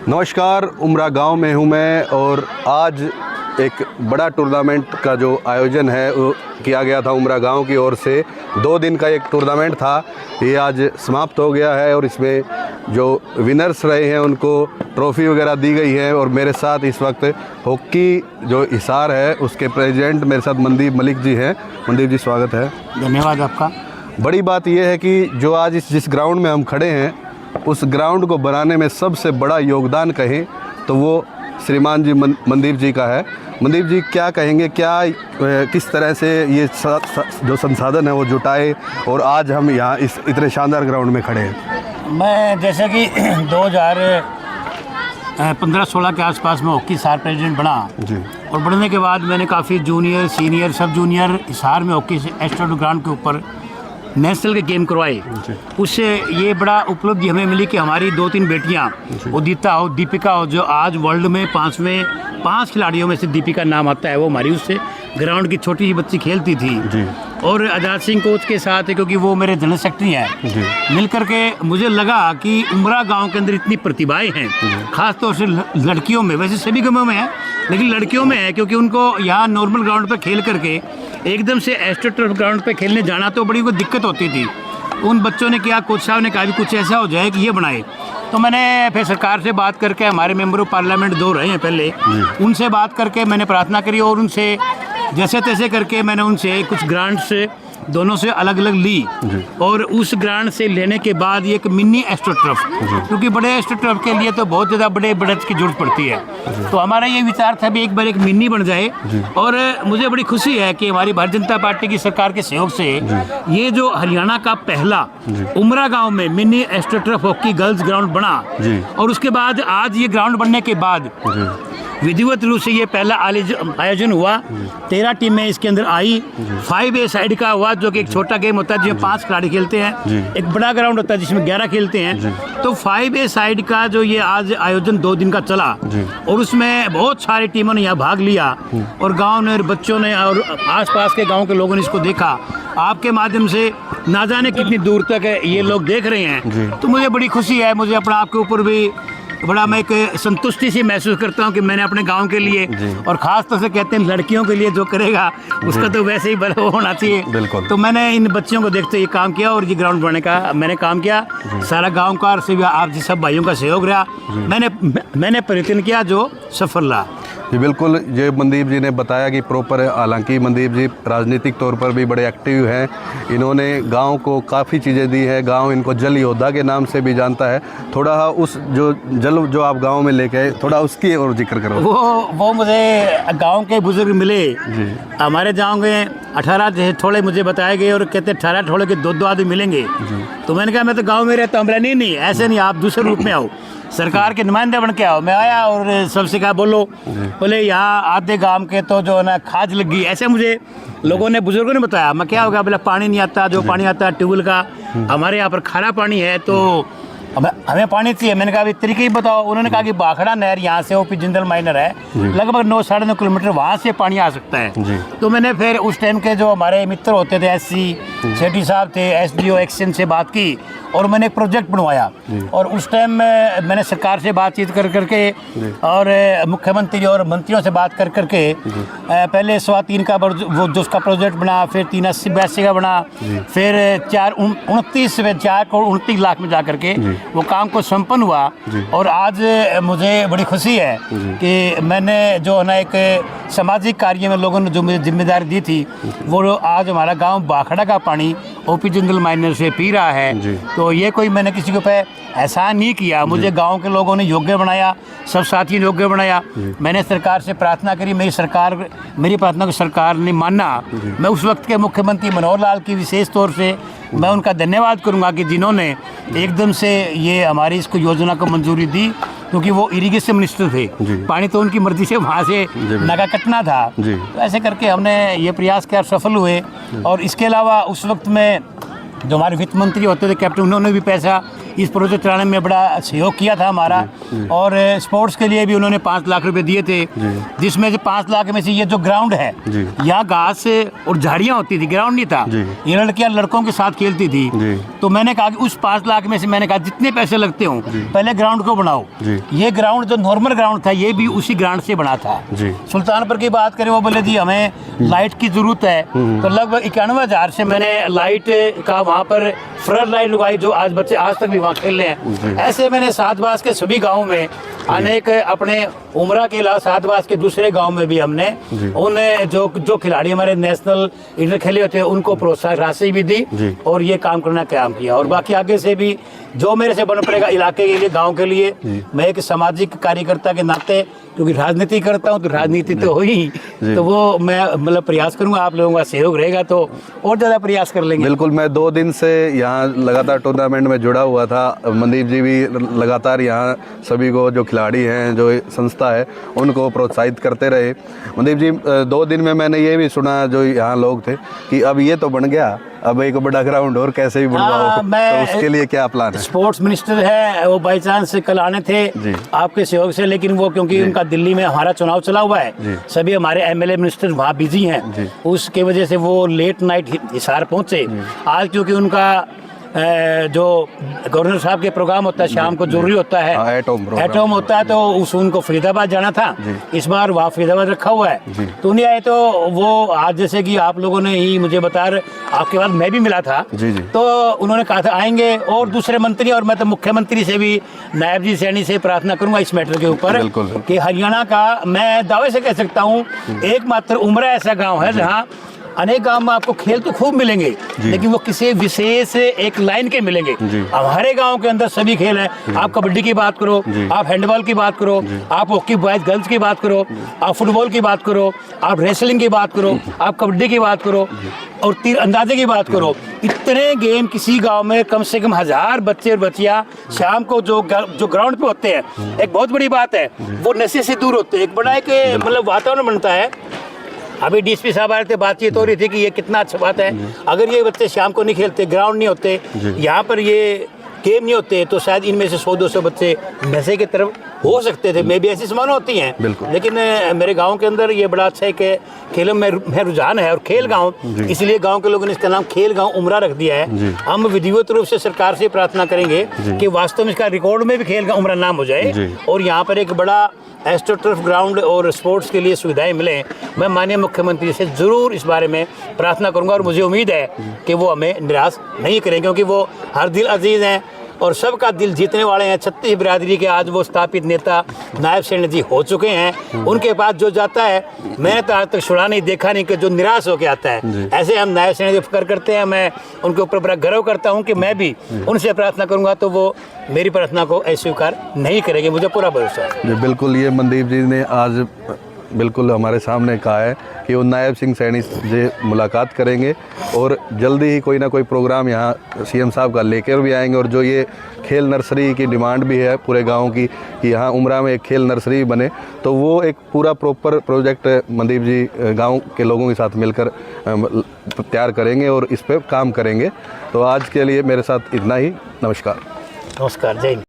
नमस्कार, उमरा गांव में हूं मैं और आज एक बड़ा टूर्नामेंट का जो आयोजन है वो किया गया था उमरा गांव की ओर से। 2 दिन का एक टूर्नामेंट था, ये आज समाप्त हो गया है और इसमें जो विनर्स रहे हैं उनको ट्रॉफ़ी वगैरह दी गई है। और मेरे साथ इस वक्त हॉकी जो हिसार है उसके प्रेसिडेंट मेरे साथ मनदीप मलिक जी हैं। मनदीप जी, स्वागत है। धन्यवाद आपका। बड़ी बात यह है कि जो आज जिस ग्राउंड में हम खड़े हैं उस ग्राउंड को बनाने में सबसे बड़ा योगदान कहें तो वो श्रीमान जी मनदीप जी का है। मनदीप जी, क्या कहेंगे, किस तरह से ये जो संसाधन है वो जुटाए और आज हम यहाँ इस इतने शानदार ग्राउंड में खड़े हैं? मैं जैसे कि 2015-16 के आसपास में हॉकी हिसार प्रेसिडेंट बना जी, और बढ़ने के बाद मैंने काफ़ी जूनियर, सीनियर, सब जूनियर हिसार में हॉकी एस्ट्रोड ग्राउंड के ऊपर नेशनल के गेम करवाए। उससे ये बड़ा उपलब्धि हमें मिली कि हमारी 2-3 बेटियां, उदिता हो, दीपिका हो, जो आज वर्ल्ड में 5 खिलाड़ियों में से दीपिका नाम आता है, वो हमारी उससे ग्राउंड की छोटी सी बच्ची खेलती थी जी। और आज़ाद सिंह कोच के साथ है, क्योंकि वो मेरे जनरल सेक्रेटरी हैं, मिल करके मुझे लगा कि उमरा गांव के अंदर इतनी प्रतिभाएं हैं, ख़ास तौर से लड़कियों में। वैसे सभी गाँवों में है लेकिन लड़कियों में है, क्योंकि उनको यहाँ नॉर्मल ग्राउंड पर खेल करके एकदम से एस्ट्रो टर्फ ग्राउंड पे खेलने जाना तो बड़ी कोई दिक्कत होती थी। उन बच्चों ने किया, कोच साहब ने कहा भी कुछ ऐसा हो जाए कि ये बनाए। तो मैंने फिर सरकार से बात करके, हमारे मेंबर ऑफ पार्लियामेंट 2 रहे हैं पहले, उनसे बात करके मैंने प्रार्थना करी और उनसे जैसे तैसे करके मैंने उनसे कुछ ग्रांट्स दोनों से अलग अलग ली। और उस ग्रांट से लेने के बाद ये एक मिनी एस्ट्रो टर्फ, क्योंकि बड़े एस्ट्रो टर्फ के लिए तो बहुत ज़्यादा बड़े ब्रज की जरूरत पड़ती है, तो हमारा ये विचार था भी एक बार एक मिनी बन जाए। और मुझे बड़ी खुशी है कि हमारी भारतीय जनता पार्टी की सरकार के सहयोग से ये जो हरियाणा का पहला उमरा गांव में mini astro turf hockey girls ground बना, और उसके बाद आज ये ग्राउंड बनने के बाद विधिवत रूप से ये पहला आयोजन हुआ। 13 टीमें इसके अंदर आई। 5A साइड का हुआ, जो कि एक छोटा गेम होता है जिसमें 5 खिलाड़ी खेलते हैं, एक बड़ा ग्राउंड होता है जिसमें 11 खेलते हैं। तो 5A साइड का जो ये आज आयोजन 2 दिन का चला और उसमें बहुत सारी टीमों ने यहाँ भाग लिया और गाँव ने और बच्चों ने और आसपास के गाँव के लोगों ने इसको देखा। आपके माध्यम से ना जाने कितनी दूर तक ये लोग देख रहे हैं, तो मुझे बड़ी खुशी है। मुझे अपना आपके ऊपर भी बड़ा मैं एक संतुष्टि से महसूस करता हूँ कि मैंने अपने गांव के लिए और ख़ास तौर से कहते हैं लड़कियों के लिए जो करेगा उसका तो वैसे ही भला होना चाहिए। तो मैंने इन बच्चियों को देखते ये काम किया और ये ग्राउंड बनाने का मैंने काम किया। सारा गांव का और सिर्फ आप जी सब भाइयों का सहयोग रहा। मैंने प्रयत्न किया जो सफल रहा। जी बिल्कुल, ये मनदीप जी ने बताया कि प्रॉपर है। हालांकि मनदीप जी राजनीतिक तौर पर भी बड़े एक्टिव हैं। इन्होंने गांव को काफ़ी चीज़ें दी है। गांव इनको जल योद्धा के नाम से भी जानता है। थोड़ा उस जो जल जो आप गांव में लेके आए, थोड़ा उसकी और जिक्र करो। वो मुझे गांव के बुजुर्ग मिले जी। हमारे गाँव में 18 ठोड़े मुझे बताए गए और कहते 18 ठोड़े के 2-2 आदमी मिलेंगे। तो मैंने कहा मैं तो गाँव में रहता हूँ। नहीं, ऐसे नहीं, आप दूसरे रूप में आओ, सरकार के नुमाइंदे बन के आओ। मैं आया और सबसे कहा बोले यहाँ आधे गांव के तो जो है ना खाज लग गई, ऐसे मुझे लोगों ने, बुजुर्गों ने बताया। मैं क्या होगा, बोला पानी नहीं आता, जो पानी आता है ट्यूबवेल का, हमारे यहाँ पर खारा पानी है तो हमें पानी चाहिए। मैंने कहा अभी तरीके ही बताओ। उन्होंने कहा कि बाखड़ा नहर यहाँ से ओपी जिंदल माइनर है, लगभग 9-9.5 किलोमीटर वहाँ से पानी आ सकता है। तो मैंने फिर उस टाइम के जो हमारे मित्र होते थे, SC सेठी साहब थे, SDO एक्शन से बात की और मैंने एक प्रोजेक्ट बनवाया। और उस टाइम में मैंने सरकार से बातचीत कर करके और मुख्यमंत्री और मंत्रियों से बात कर करके पहले 3.25 का वो जो उसका प्रोजेक्ट बना, फिर 380-82 का बना, फिर 4 करोड़ 29 लाख में जा करके वो काम को संपन्न हुआ। और आज मुझे बड़ी खुशी है कि मैंने जो है ना एक सामाजिक कार्य में लोगों ने जो मुझे जिम्मेदारी दी थी, वो आज हमारा गांव बाखड़ा का पानी ओपी जिंदल माइनर से पी रहा है। तो ये कोई मैंने किसी के ऊपर एहसान नहीं किया, मुझे गांव के लोगों ने योग्य बनाया, सब साथी ने योग्य बनाया। मैंने सरकार से प्रार्थना करी, मेरी प्रार्थना को सरकार ने माना। मैं उस वक्त के मुख्यमंत्री मनोहर लाल की विशेष तौर से मैं उनका धन्यवाद करूंगा कि जिन्होंने एकदम से ये हमारी इसको योजना को मंजूरी दी, क्योंकि वो इरिगेशन मिनिस्टर थे, पानी तो उनकी मर्जी से वहाँ से नाका कटना था। तो ऐसे करके हमने ये प्रयास किया, सफल हुए। और इसके अलावा उस वक्त में जो हमारे वित्त मंत्री होते थे कैप्टन, उन्होंने भी पैसा इस प्रोजेक्ट चलाने में बड़ा सहयोग किया था हमारा। और स्पोर्ट्स के लिए भी उन्होंने 5 लाख रुपए दिए थे, जिसमें से 5 लाख में से ये जो ग्राउंड है, यहाँ घास और झाड़ियाँ होती थी, ग्राउंड नहीं था, ये लड़कियाँ लड़कों के साथ खेलती थी। तो मैंने कहा कि उस 5 लाख में से मैंने कहा जितने पैसे लगते हों पहले ग्राउंड को बनाओ। ये ग्राउंड जो नॉर्मल ग्राउंड था ये भी उसी ग्राउंड से बना था। सुल्तानपुर की बात करें, वो बोले जी हमें लाइट की जरूरत है, तो लगभग 91,000 से मैंने लाइट का वहाँ पर फ्लड लाइट लगवाई, जो आज बच्चे आज तक भी वहाँ खेल रहे हैं। ऐसे मैंने सातवास के सभी गाँव में अनेक अपने उमरा के अलावा सातवास के दूसरे गांव में भी हमने उन्हें जो खिलाड़ी हमारे नेशनल इंटर खेले होते हैं उनको प्रोत्साहन राशि भी दी और ये काम करना काम किया। और बाकी आगे से भी जो मेरे से बन पड़ेगा इलाके के लिए, गांव के लिए, मैं एक सामाजिक कार्यकर्ता के नाते, क्योंकि राजनीति करता हूं तो राजनीति तो हो ही, तो वो मैं मतलब प्रयास करूंगा, आप लोगों का सहयोग रहेगा तो और ज़्यादा प्रयास कर लेंगे। बिल्कुल, मैं 2 दिन से यहाँ लगातार टूर्नामेंट में जुड़ा हुआ था। मनदीप जी भी लगातार यहाँ सभी को, जो खिलाड़ी हैं, जो संस्था है, उनको प्रोत्साहित करते रहे। मनदीप जी, 2 दिन में मैंने ये भी सुना, जो यहाँ लोग थे, कि अब ये तो बन गया, अब एक बड़ा ग्राउंड और कैसे भी बनवाओ, तो उसके लिए क्या प्लान है? स्पोर्ट्स मिनिस्टर है, वो बाई चांस कल आने थे आपके सहयोग से, लेकिन वो क्योंकि उनका दिल्ली में हमारा चुनाव चला हुआ है, सभी हमारे एमएलए मिनिस्टर वहाँ बिजी हैं, उसके वजह से वो लेट नाइट हिसार पहुँचे। आज क्योंकि उनका जो गवर्नर साहब के प्रोग्राम होता है शाम को, जरूरी होता है, एटम होता है, तो उनको फरीदाबाद जाना था, इस बार वहाँ फरीदाबाद रखा हुआ है, तो नहीं आए। तो वो आज जैसे कि आप लोगों ने ही मुझे बताया, आपके बाद मैं भी मिला था, तो उन्होंने कहा था आएंगे, और दूसरे मंत्री, और मैं तो मुख्यमंत्री से भी, नायब जी सैनी से प्रार्थना करूंगा इस मैटर के ऊपर कि हरियाणा का, मैं दावे से कह सकता हूँ, एकमात्र उमरा ऐसा गाँव है जहाँ अनेक गांव में आपको खेल तो खूब मिलेंगे, लेकिन वो किसी विशेष एक लाइन के मिलेंगे। हमारे गांव के अंदर सभी खेल हैं। आप कबड्डी की बात करो, आप हैंडबॉल की बात करो, आप हॉकी बॉयज गर्ल्स की बात करो, आप फुटबॉल की बात करो, आप रेसलिंग की बात करो, आप कबड्डी की बात करो, और तीर अंदाजे की बात करो। इतने गेम किसी गांव में कम से कम 1000 बच्चे और बच्चियां शाम को जो ग्राउंड पे होते हैं, एक बहुत बड़ी बात है, वो नशे से दूर होते हैं। एक बड़ा एक मतलब वातावरण बनता है। अभी डीएसपी साहब आ रहे थे, बातचीत हो रही थी कि ये कितना अच्छा बात है, अगर ये बच्चे शाम को नहीं खेलते, ग्राउंड नहीं होते, यहाँ पर ये गेम नहीं होते, तो शायद इनमें से 100-200 बच्चे नशे की तरफ हो सकते थे। मे भी ऐसी समान होती हैं, लेकिन मेरे गांव के अंदर ये बड़ा अच्छा है कि खेलों में रुझान है, और खेल गांव, इसलिए गांव के लोगों ने इसका नाम खेल गांव उमरा रख दिया है। हम विधिवत रूप से सरकार से प्रार्थना करेंगे कि वास्तव में इसका रिकॉर्ड में भी खेल गांव उमरा नाम हो जाए, और यहाँ पर एक बड़ा एस्ट्रोटर्फ ग्राउंड और स्पोर्ट्स के लिए सुविधाएं मिलें। मैं माननीय मुख्यमंत्री से ज़रूर इस बारे में प्रार्थना करूंगा, और मुझे उम्मीद है कि वो हमें निराश नहीं करेंगे, क्योंकि वो हर दिल अजीज़ हैं और सबका दिल जीतने वाले हैं। छत्तीस बिरादरी के आज वो स्थापित नेता नायब सैनी जी हो चुके हैं। उनके पास जो जाता है, मैंने तो आज तक सुना नहीं, देखा नहीं कि जो निराश होकर आता है। ऐसे हम नायब सैनी जी फिक्र करते हैं। मैं उनके ऊपर बड़ा गर्व करता हूं कि मैं भी उनसे प्रार्थना करूंगा तो वो मेरी प्रार्थना को अस्वीकार नहीं करेंगे, मुझे पूरा भरोसा है। जी बिल्कुल, ये मनदीप जी ने आज बिल्कुल हमारे सामने कहा है कि वो नायब सिंह सैनी से मुलाकात करेंगे, और जल्दी ही कोई ना कोई प्रोग्राम यहाँ सीएम साहब का लेकर भी आएंगे। और जो ये खेल नर्सरी की डिमांड भी है पूरे गांव की कि यहाँ उमरा में एक खेल नर्सरी बने, तो वो एक पूरा प्रॉपर प्रोजेक्ट मनदीप जी गांव के लोगों के साथ मिलकर तैयार करेंगे और इस पर काम करेंगे। तो आज के लिए मेरे साथ इतना ही। नमस्कार। नमस्कार, जय हिंद।